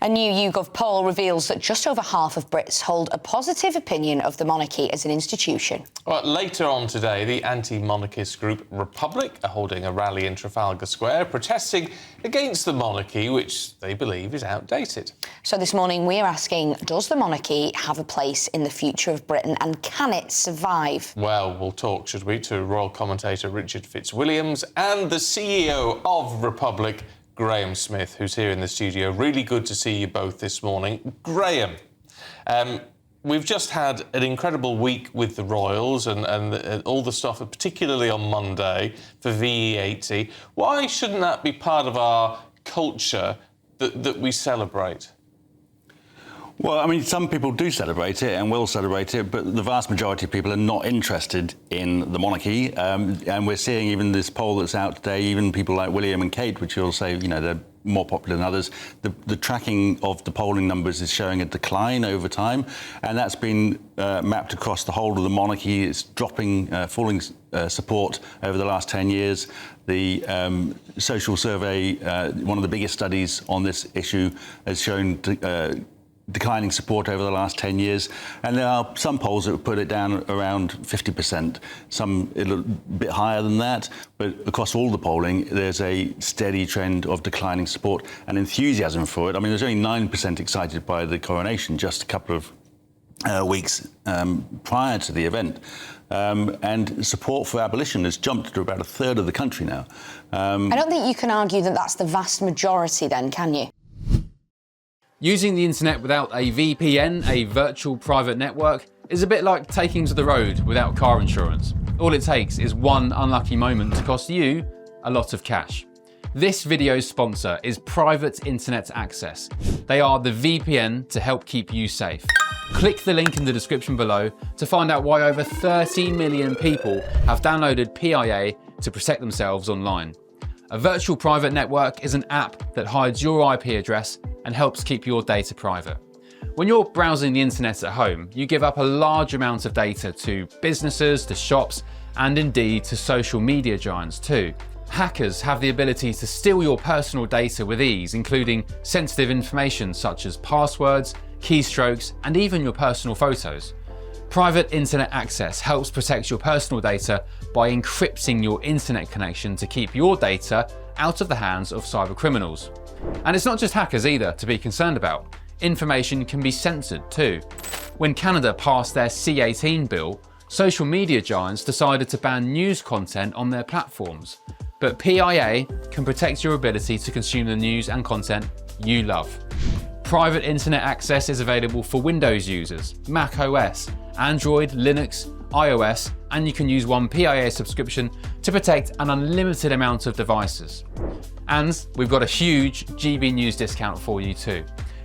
A new YouGov poll reveals that just over half of Brits hold a positive opinion of the monarchy as an institution. Well, later on today, the anti-monarchist group Republic are holding a rally in Trafalgar Square protesting against the monarchy, which they believe is outdated. So this morning we're asking, does the monarchy have a place in the future of Britain and can it survive? Well, we'll talk, should we, to royal commentator Richard Fitzwilliams and the CEO of Republic, Graham Smith, who's here in the studio. Really good to see you both this morning. Graham, we've just had an incredible week with the royals and all the stuff, particularly on Monday for VE80. Why shouldn't that be part of our culture that we celebrate? Well, I mean, some people do celebrate it and will celebrate it, but the vast majority of people are not interested in the monarchy. And we're seeing even this poll that's out today, even people like William and Kate, which you'll say, you know, they're more popular than others. The tracking of the polling numbers is showing a decline over time, and that's been mapped across the whole of the monarchy. It's dropping, falling support over the last 10 years. The social survey, one of the biggest studies on this issue, has shown declining support over the last 10 years. And there are some polls that would put it down around 50%, some a little bit higher than that. But across all the polling, there's a steady trend of declining support and enthusiasm for it. I mean, there's only 9% excited by the coronation just a couple of weeks prior to the event. And support for abolition has jumped to about a third of the country now. I don't think you can argue that that's the vast majority then, can you? Using the internet without a VPN, a virtual private network, is a bit like taking to the road without car insurance. All it takes is one unlucky moment to cost you a lot of cash. This video's sponsor is Private Internet Access. They are the VPN to help keep you safe. Click the link in the description below to find out why over 30 million people have downloaded PIA to protect themselves online. A virtual private network is an app that hides your IP address and helps keep your data private. When you're browsing the internet at home, you give up a large amount of data to businesses, to shops, and indeed to social media giants too. Hackers have the ability to steal your personal data with ease, including sensitive information such as passwords, keystrokes, and even your personal photos. Private Internet Access helps protect your personal data by encrypting your internet connection to keep your data out of the hands of cyber criminals. And it's not just hackers either to be concerned about. Information can be censored too. When Canada passed their C18 bill, social media giants decided to ban news content on their platforms. But PIA can protect your ability to consume the news and content you love. Private Internet Access is available for Windows users, Mac OS, Android, Linux, iOS, and you can use one PIA subscription to protect an unlimited amount of devices. And we've got a huge GB News discount for you too.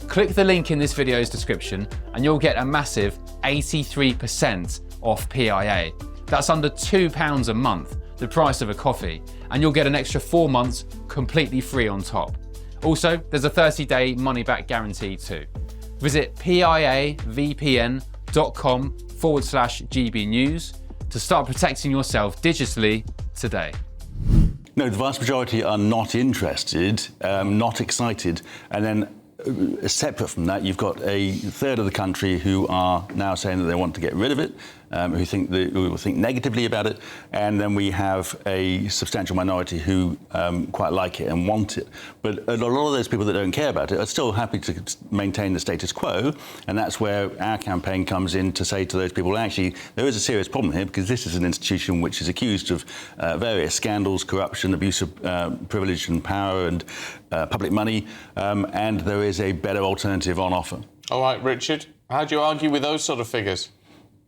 Click the link in this video's description and you'll get a massive 83% off PIA. That's under £2 a month, the price of a coffee, and you'll get an extra 4 months completely free on top. Also, there's a 30-day money-back guarantee too. Visit piavpn.com/GB News to start protecting yourself digitally today. No, the vast majority are not interested, not excited, and then separate from that, you've got a third of the country who are now saying that they want to get rid of it, who think negatively about it, and then we have a substantial minority who quite like it and want it. But a lot of those people that don't care about it are still happy to maintain the status quo, and that's where our campaign comes in to say to those people, actually, there is a serious problem here because this is an institution which is accused of various scandals, corruption, abuse of privilege and power and public money, and there is a better alternative on offer. All right, Richard, how do you argue with those sort of figures?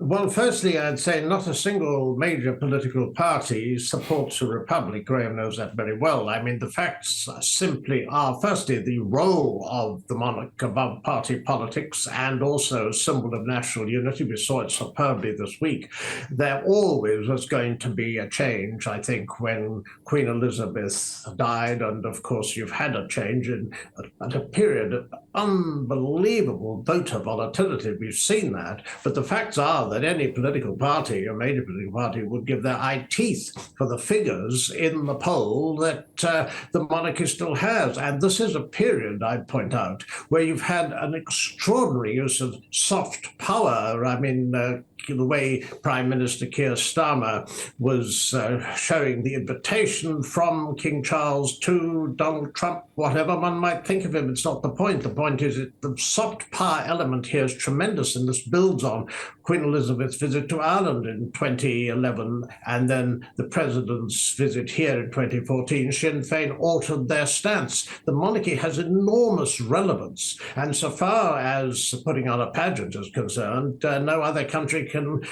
Well, firstly, I'd say not a single major political party supports a republic. Graham knows that very well. I mean, the facts simply are, firstly, the role of the monarch above party politics and also a symbol of national unity. We saw it superbly this week. There always was going to be a change, I think, when Queen Elizabeth died. And of course, you've had a change at a period unbelievable voter volatility. We've seen that. But the facts are that any political party, a major political party, would give their eye teeth for the figures in the poll that the monarchy still has. And this is a period, I'd point out, where you've had an extraordinary use of soft power. I mean, the way Prime Minister Keir Starmer was showing the invitation from King Charles to Donald Trump, whatever one might think of him, it's not the point. The point is that the soft power element here is tremendous, and this builds on Queen Elizabeth's visit to Ireland in 2011, and then the President's visit here in 2014. Sinn Féin altered their stance. The monarchy has enormous relevance, and so far as putting on a pageant is concerned, no other country can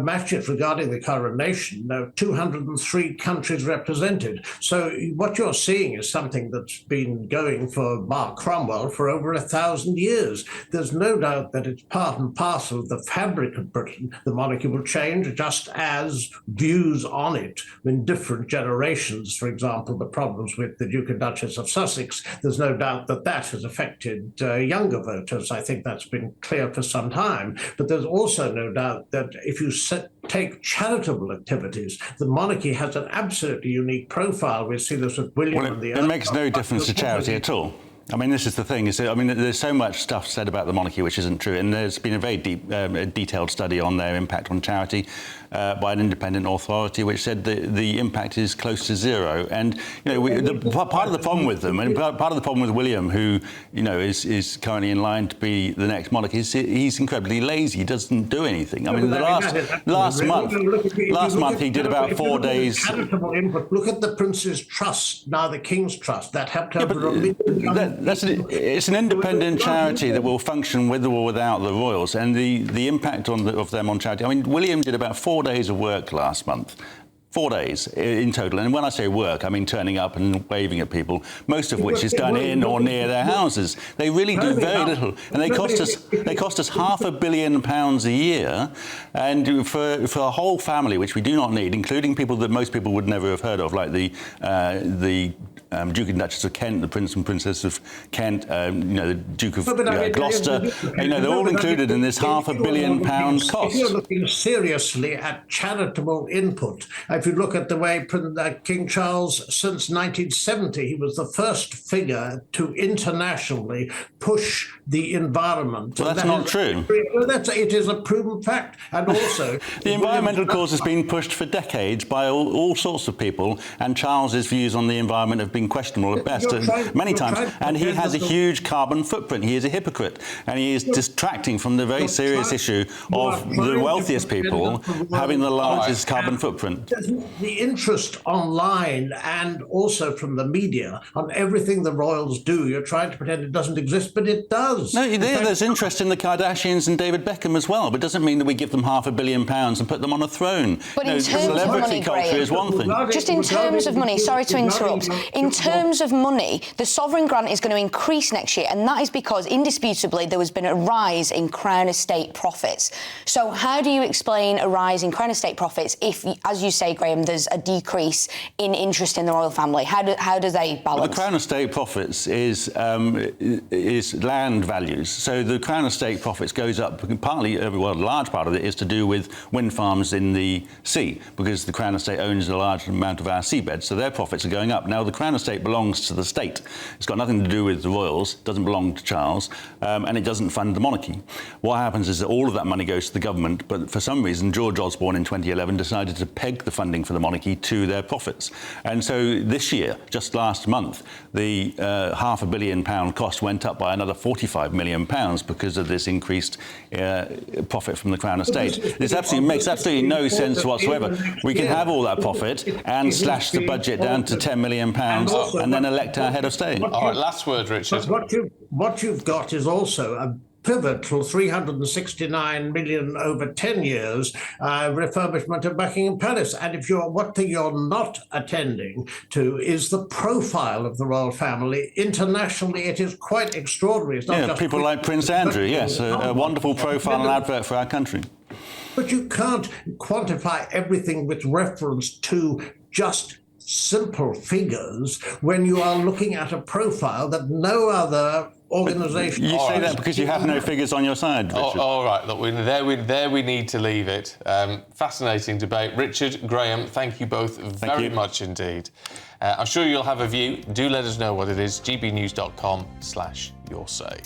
match it regarding the coronation. 203 countries represented. So what you're seeing is something that's been going for Mark Cromwell for over 1,000 years. There's no doubt that it's part and parcel of the fabric of Britain. The monarchy will change just as views on it in different generations. For example, the problems with the Duke and Duchess of Sussex, there's no doubt that that has affected younger voters. I think that's been clear for some time. But there's also no doubt that if you take charitable activities, the monarchy has an absolutely unique profile. We see this with William and the It makes no difference to charity at all. I mean, this is the thing. There's so much stuff said about the monarchy which isn't true, and there's been a very detailed study on their impact on charity by an independent authority, which said the impact is close to zero. And part of the problem with them, and part of the problem with William, who is currently in line to be the next monarch, is he's incredibly lazy. He doesn't do anything. I mean, last month he did about 4 days. Charitable input. Look at the Prince's Trust, now the King's Trust. That helped over a million. It's an independent charity that will function with or without the royals, and the impact of them on charity. I mean, William did about 4 days of work last month. 4 days in total. And when I say work, I mean turning up and waving at people, most of which is done in or near their houses. They really do very little. And they cost us £500 million a year. And for a whole family, which we do not need, including people that most people would never have heard of, like the Duke and Duchess of Kent, the Prince and Princess of Kent, the Duke of Gloucester, they're all included in this £500 million cost. If you're looking seriously at charitable input, if you look at the way King Charles, since 1970, he was the first figure to internationally push the environment. Well, that's not true. It is a proven fact. And also... the environmental cause has been pushed for decades by all sorts of people, and Charles's views on the environment have been questionable at best many times. And he has a huge carbon footprint. He is a hypocrite. And he is distracting from the very serious issue of the wealthiest people having the largest carbon footprint. The interest online and also from the media on everything the royals do, you're trying to pretend it doesn't exist, but it does. No, there's interest in the Kardashians and David Beckham as well, but it doesn't mean that we give them £500 million and put them on a throne. But in terms of money, culture is one thing. Just in terms of money, sorry to interrupt, in terms of money, the sovereign grant is going to increase next year, and that is because, indisputably, there has been a rise in Crown Estate profits. So how do you explain a rise in Crown Estate profits if, as you say, Graham, there's a decrease in interest in the royal family? How do they balance? Well, the Crown Estate profits is land values. So the Crown Estate profits goes up partly, a large part of it is to do with wind farms in the sea, because the Crown Estate owns a large amount of our seabed, so their profits are going up. Now, the Crown Estate belongs to the state. It's got nothing to do with the royals, doesn't belong to Charles, and it doesn't fund the monarchy. What happens is that all of that money goes to the government, but for some reason, George Osborne in 2011 decided to peg the funding for the monarchy to their profits. And so this year, just last month, the £500 million cost went up by another £45 million because of this increased profit from the Crown Estate. It makes absolutely no sense whatsoever. We can have all that profit and slash the budget down to £10 million and then elect our head of state. All right, last word, Richard. What you've got is also a pivotal 369 million over 10 years refurbishment of Buckingham Palace. And one thing you're not attending to is the profile of the royal family. Internationally, it is quite extraordinary. It's not just people like Prince Andrew, yes, a wonderful profile and advert for our country. But you can't quantify everything with reference to just simple figures when you are looking at a profile that no other organisation. You say that because you have no figures on your side, Richard. All right, look, there we need to leave it. Fascinating debate. Richard, Graham, thank you both very much indeed. I'm sure you'll have a view. Do let us know what it is. gbnews.com/yoursay.